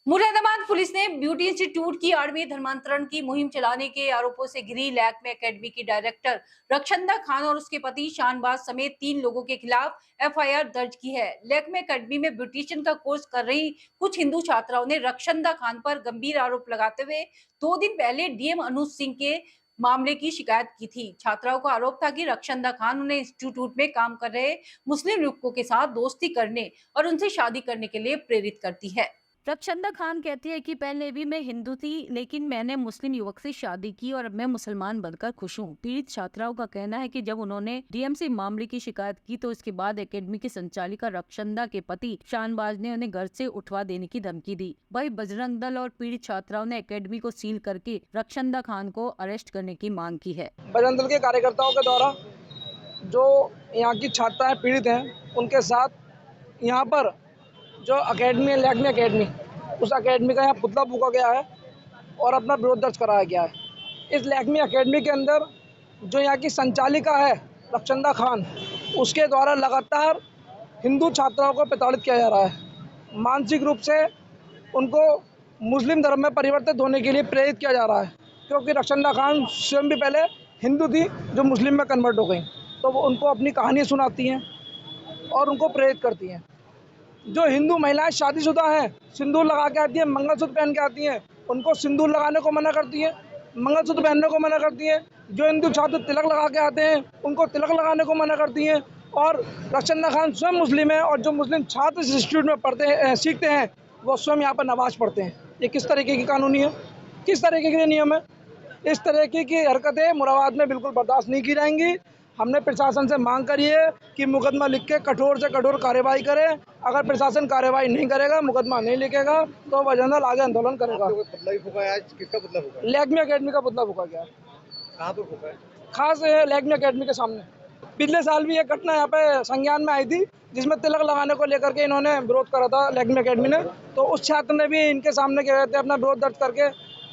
Moradabad police ने beauty institute की आड़ में धर्मांतरण की मुहिम चलाने के आरोपों से घिरी लैक्मे एकेडमी की डायरेक्टर रक्षंदा खान और उसके पति शानबाज समेत 3 लोगों के खिलाफ एफआईआर दर्ज की है। लैक्मे एकेडमी में ब्यूटिशियन का कोर्स कर रही कुछ हिंदू छात्राओं ने रक्षंदा खान पर गंभीर आरोप लगाते हुए 2 दिन पहले डीएम अनुज सिंह के मामले की शिकायत की थी। छात्राओं का आरोप था कि रक्षंदा खान उन्हें इंस्टीट्यूट में काम कर रहे मुस्लिम युवकों के साथ दोस्ती करने और उनसे शादी करने के लिए प्रेरित करती है। रक्षंदा खान कहती है कि पहले भी मैं हिंदू थी, लेकिन मैंने मुस्लिम युवक से शादी की और अब मैं मुसलमान बनकर खुश हूँ। पीड़ित छात्राओं का कहना है कि जब उन्होंने डीएमसी मामले की शिकायत की तो इसके बाद एकेडमी की संचालिका रक्षंदा के पति शानबाज ने उन्हें घर से उठवा देने की धमकी दी। वही बजरंग दल और पीड़ित छात्राओं ने एकेडमी को सील करके रक्षंदा खान को अरेस्ट करने की मांग की है। बजरंग दल के कार्यकर्ताओं के द्वारा जो यहाँ की छात्राएं पीड़ित हैं, उनके साथ यहाँ पर जो अकेडमी है, लैक्मे एकेडमी, उस अकेडमी का यहाँ पुतला फूंका गया है और अपना विरोध दर्ज कराया गया है। इस लैक्मे एकेडमी के अंदर जो यहाँ की संचालिका है रक्षंदा खान, उसके द्वारा लगातार हिंदू छात्राओं को प्रताड़ित किया जा रहा है। मानसिक रूप से उनको मुस्लिम धर्म में परिवर्तित होने के लिए प्रेरित किया जा रहा है, क्योंकि रक्षंदा खान स्वयं भी पहले हिंदू थी जो मुस्लिम में कन्वर्ट हो गई, तो वो उनको अपनी कहानी सुनाती हैं और उनको प्रेरित करती हैं। जो हिंदू महिलाएं शादीशुदा हैं, सिंदूर लगा के आती हैं, मंगलसूत्र पहन के आती हैं, उनको सिंदूर लगाने को मना करती हैं, मंगलसूत्र पहनने को मना करती हैं। जो हिंदू छात्र तिलक लगा के आते हैं, उनको तिलक लगाने को मना करती हैं। और रक्षंदा खान स्वयं मुस्लिम है और जो मुस्लिम छात्र इस इंस्टीट्यूट में पढ़ते हैं, सीखते हैं, वो स्वयं यहाँ पर नमाज पढ़ते हैं। ये किस तरीके की कानूनी है, किस तरीके के नियम है? इस तरीके की हरकतें मुरादाबाद में बिल्कुल बर्दाश्त नहीं की जाएंगी। हमने प्रशासन से मांग करी है कि मुकदमा लिख के कठोर से कठोर कार्रवाई करे। अगर प्रशासन कार्रवाई नहीं करेगा, मुकदमा नहीं लिखेगा, तो बजरंग दल आगे आंदोलन करेगा। पुतला भी फूका है आज, किसका पुतला फूका है? लैक्मे एकेडमी का पुतला फूका गया है, कहाँ पे फूका है? खास लैक्मे एकेडमी के सामने। पिछले साल भी ये घटना यहाँ पे संज्ञान में आई थी, जिसमें तिलक लगाने को लेकर के इन्होंने विरोध करा था लैक्मे एकेडमी ने। तो उस छात्र ने भी इनके सामने क्या कहते हैं अपना विरोध दर्ज करके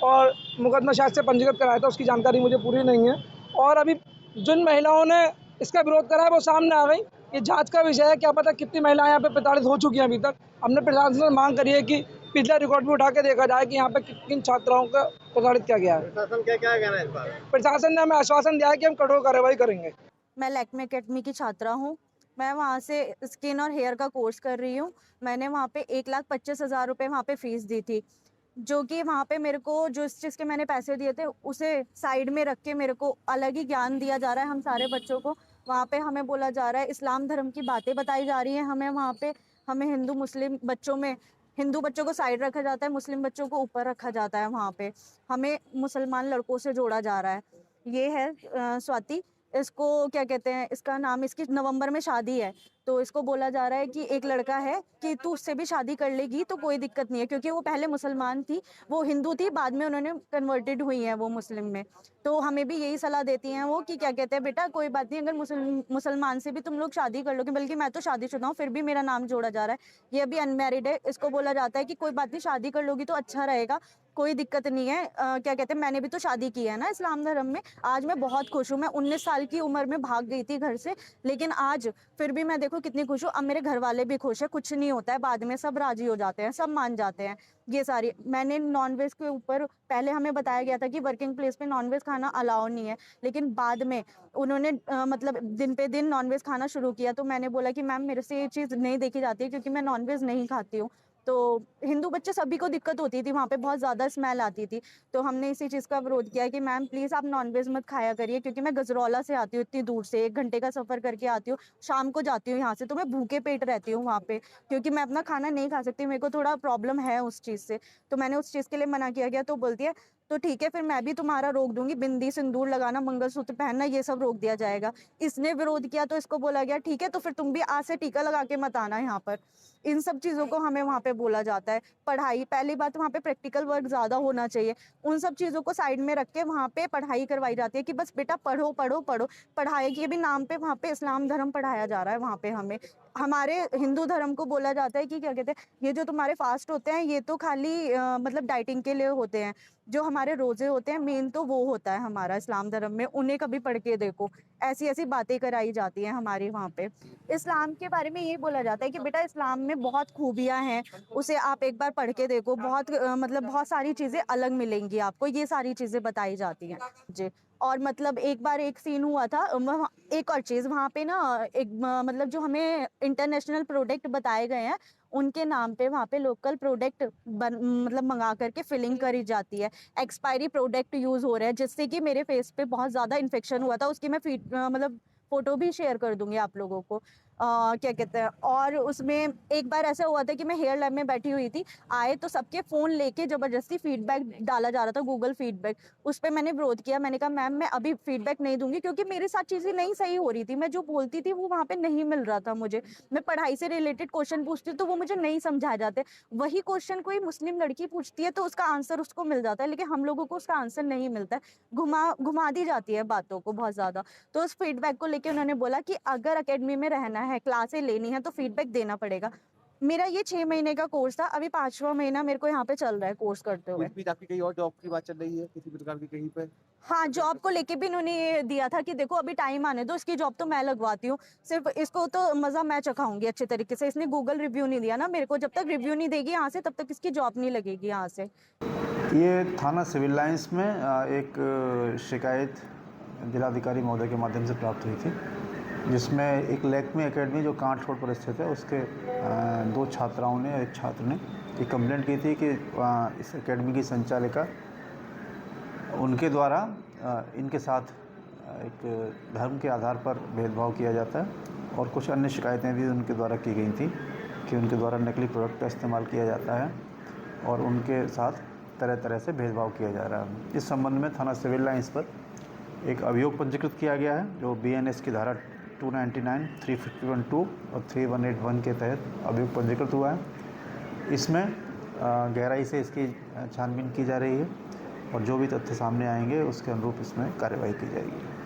और मुकदमा शायद से पंजीकृत कराया था, उसकी जानकारी मुझे पूरी नहीं है। और अभी जिन महिलाओं ने इसका विरोध करा है वो सामने आ गई। ये जांच का विषय है, क्या पता कितनी महिलाएं यहाँ पे प्रताड़ित हो चुकी हैं अभी तक। हमने प्रशासन से मांग करी है कि पिछला रिकॉर्ड भी उठा के देखा जाए कि यहाँ पे किन छात्राओं का प्रताड़ित किया गया है। प्रशासन क्या क्या कहना है इस बार? प्रशासन ने हमें आश्वासन दिया है कि हम कठोर कार्रवाई करेंगे। मैं लैक्मे एकेडमी की छात्रा हूँ। मैं वहाँ से स्किन और हेयर का कोर्स कर रही हूँ। मैंने वहाँ पे 1,25,000 रुपये वहाँ पे फ़ीस दी थी, जो कि वहाँ पे मेरे को जो इस चीज़ के मैंने पैसे दिए थे उसे साइड में रख के मेरे को अलग ही ज्ञान दिया जा रहा है हम सारे बच्चों को। वहाँ पे हमें बोला जा रहा है, इस्लाम धर्म की बातें बताई जा रही हैं हमें वहाँ पे। हमें हिंदू मुस्लिम बच्चों में हिंदू बच्चों को साइड रखा जाता है, मुस्लिम बच्चों को ऊपर रखा जाता है। वहाँ पे हमें मुसलमान लड़कों से जोड़ा जा रहा है। ये है स्वाति, इसको क्या कहते हैं, इसका नाम, इसकी नवंबर में शादी है, तो इसको बोला जा रहा है कि एक लड़का है कि तू उससे भी शादी कर लेगी तो कोई दिक्कत नहीं है, क्योंकि वो पहले मुसलमान थी, वो हिंदू थी, बाद में उन्होंने कन्वर्टेड हुई है वो मुस्लिम में। तो हमें भी यही सलाह देती हैं वो कि क्या कहते हैं, बेटा कोई बात नहीं, अगर मुसलमान से भी तुम लोग शादी कर लोगे, बल्कि मैं तो शादीशुदा हूँ फिर भी मेरा नाम जोड़ा जा रहा है, ये अभी अनमैरिड है, इसको बोला जाता है कि कोई बात नहीं, शादी कर लोगी तो अच्छा रहेगा, कोई दिक्कत नहीं है। क्या कहते हैं, मैंने भी तो शादी की है ना इस्लाम धर्म में। आज मैं बहुत खुश हूँ, मैं 19 साल की उम्र में भाग गई थी घर से, लेकिन आज फिर भी मैं देखो कितनी खुश हूँ। अब मेरे घर वाले भी खुश है, कुछ नहीं होता है, बाद में सब राजी हो जाते हैं, सब मान जाते हैं। ये सारी मैंने नॉनवेज के ऊपर, पहले हमें बताया गया था कि वर्किंग प्लेस पे नॉनवेज खाना अलाउ नहीं है, लेकिन बाद में उन्होंने मतलब दिन पे दिन नॉनवेज खाना शुरू किया। तो मैंने बोला कि मैम मेरे से ये चीज़ नहीं देखी जाती है, क्योंकि मैं नॉनवेज नहीं खाती हूँ। तो हिंदू बच्चे सभी को दिक्कत होती थी, वहाँ पे बहुत ज़्यादा स्मेल आती थी। तो हमने इसी चीज़ का विरोध किया कि मैम प्लीज़ आप नॉनवेज मत खाया करिए, क्योंकि मैं गजरौला से आती हूँ, इतनी दूर से 1 घंटे का सफ़र करके आती हूँ, शाम को जाती हूँ यहाँ से, तो मैं भूखे पेट रहती हूँ वहाँ पे, क्योंकि मैं अपना खाना नहीं खा सकती, मेरे को थोड़ा प्रॉब्लम है उस चीज़ से। तो मैंने उस चीज़ के लिए मना किया गया, तो बोलती है तो ठीक है, फिर मैं भी तुम्हारा रोक दूंगी, बिंदी सिंदूर लगाना, मंगलसूत्र पहनना, ये सब रोक दिया जाएगा। इसने विरोध किया तो इसको बोला गया ठीक है, तो फिर तुम भी आज से टीका लगा के मत आना यहाँ पर। इन सब चीज़ों को हमें वहाँ पे बोला जाता है। पढ़ाई, पहली बात वहाँ पे प्रैक्टिकल वर्क ज़्यादा होना चाहिए, उन सब चीज़ों को साइड में रख के वहाँ पे पढ़ाई करवाई जाती है कि बस बेटा पढ़ो पढ़ो पढ़ो। पढ़ाई के भी नाम पे वहाँ पे इस्लाम धर्म पढ़ाया जा रहा है। वहाँ पे हमें हमारे हिंदू धर्म को बोला जाता है कि क्या कहते हैं, ये जो तुम्हारे फास्ट होते हैं ये तो खाली मतलब डाइटिंग के लिए होते हैं, जो हमारे रोजे होते हैं मेन तो वो होता है हमारा इस्लाम धर्म में, उन्हें कभी पढ़ के देखो, ऐसी ऐसी बातें कराई जाती हैं हमारे वहाँ पे। इस्लाम के बारे में ये बोला जाता है कि बेटा इस्लाम में बहुत खूबियाँ हैं, उसे आप एक बार पढ़ के देखो, बहुत मतलब बहुत सारी चीज़ें अलग मिलेंगी आपको, ये सारी चीज़ें बताई जाती हैं जी। और मतलब एक बार एक सीन हुआ था, एक और चीज़ वहाँ पे ना, एक मतलब जो हमें इंटरनेशनल प्रोडक्ट बताए गए हैं उनके नाम पे वहाँ पे लोकल प्रोडक्ट मतलब मंगा करके फिलिंग करी जाती है, एक्सपायरी प्रोडक्ट यूज़ हो रहे हैं, जिससे कि मेरे फेस पे बहुत ज़्यादा इन्फेक्शन हुआ था। उसकी मैं मतलब फ़ोटो भी शेयर कर दूँगी आप लोगों को। क्या कहते हैं, और उसमें एक बार ऐसा हुआ था कि मैं हेयर लैब में बैठी हुई थी, आए तो सबके फ़ोन लेके ज़बरदस्ती फीडबैक डाला जा रहा था, गूगल फीडबैक। उस पे मैंने विरोध किया, मैंने कहा मैम मैं अभी फीडबैक नहीं दूँगी, क्योंकि मेरे साथ चीज़ें नहीं सही हो रही थी, मैं जो बोलती थी वो वहाँ पे नहीं मिल रहा था मुझे। मैं पढ़ाई से रिलेटेड क्वेश्चन पूछती हूँ तो वो मुझे नहीं समझाए जाते। वही क्वेश्चन कोई मुस्लिम लड़की पूछती है तो उसका आंसर उसको मिल जाता है, लेकिन हम लोगों को उसका आंसर नहीं मिलता है, घुमा दी जाती है बातों को बहुत ज़्यादा। तो उस फीडबैक को लेके उन्होंने बोला कि अगर अकेडमी में रहना है, क्लासें लेनी है तो फीडबैक देना पड़ेगा। मेरा ये 6 महीने का कोर्स था, अभी 5वां महीना मेरे को यहाँ पे चल रहा है कोर्स करते हुए। इस बीच आपकी कहीं और जॉब की बात चल रही है किसी प्रकार की कहीं पे? हाँ, जॉब को लेके भी इन्होंने ये दिया था कि देखो अभी टाइम आने दो, इसकी जॉब तो मैं लगवाती हूँ, सिर्फ इसको तो मज़ा मैं चखाऊंगी अच्छे तरीके से। इसने गूगल रिव्यू नहीं दिया ना मेरे को, जब तक रिव्यू नहीं देगी यहाँ से तब तक इसकी जॉब नहीं लगेगी यहाँ से। ये थाना सिविल लाइंस में एक शिकायत जिलाधिकारी महोदय के माध्यम से प्राप्त हुई थी, जिसमें एक लैक्मे एकेडमी जो कांठ रोड पर स्थित है उसके 2 छात्राओं ने और एक छात्र ने एक कंप्लेंट की थी कि इस एकेडमी की संचालिका उनके द्वारा इनके साथ एक धर्म के आधार पर भेदभाव किया जाता है, और कुछ अन्य शिकायतें भी उनके द्वारा की गई थी कि उनके द्वारा नकली प्रोडक्ट का इस्तेमाल किया जाता है और उनके साथ तरह तरह से भेदभाव किया जा रहा है। इस संबंध में थाना सिविल लाइंस पर एक अभियोग पंजीकृत किया गया है, जो BNS की धारा 299, 351(2) और 3181 के तहत अभियोग पंजीकृत हुआ है। इसमें गहराई से इसकी छानबीन की जा रही है और जो भी तथ्य सामने आएंगे उसके अनुरूप इसमें कार्रवाई की जाएगी।